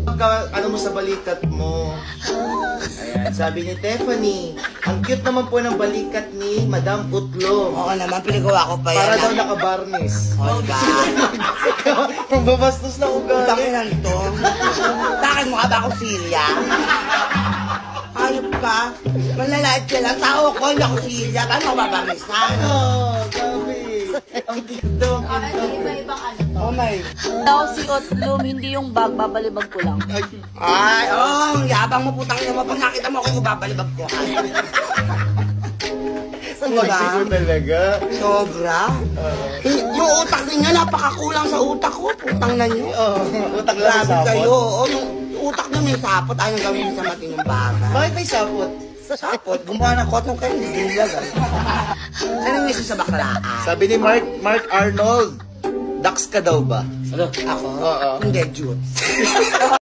Ano mo sa balikat mo? Ayan, sabi ni Tiffany, ang cute naman po ng balikat ni Madam Utlo. Oo naman, pinagawa ko pa yan. Para daw naka-varnish. Oh, diba? Kung babastos na ugali. Takinan to. Takin mo ka ba ako, Silya? Ayop ka. Malalait ka lang. Tao ko, hindi ako Silya. Paano ako babarisan? Oh, sabi. Ang cute daw, ang cute daw. Iba-ibang ano. Oh my. Daw si Otlum, hindi yung bag, babalibag ko lang. Ay, oh, yabang mo putang ina mo. Pag nakita mo ako, babalibag ko. Magsigo talaga. Sobra. Yung utak niya, napakakulang sa utak ko. Putang na niyo. Oh, utang lang Grabe sa kayo. sapot. Oo, yung utak niya may sapot. Ayaw gawin sa matinong bata. Bakit may sapot? Sapot, gumawa ng cotton kayo, hindi nilagay. Ano yung isa sa baklaan? Sabi ni Mark Arnold, Dax ka daw ba? Ako? Oo. Hindi, Jute.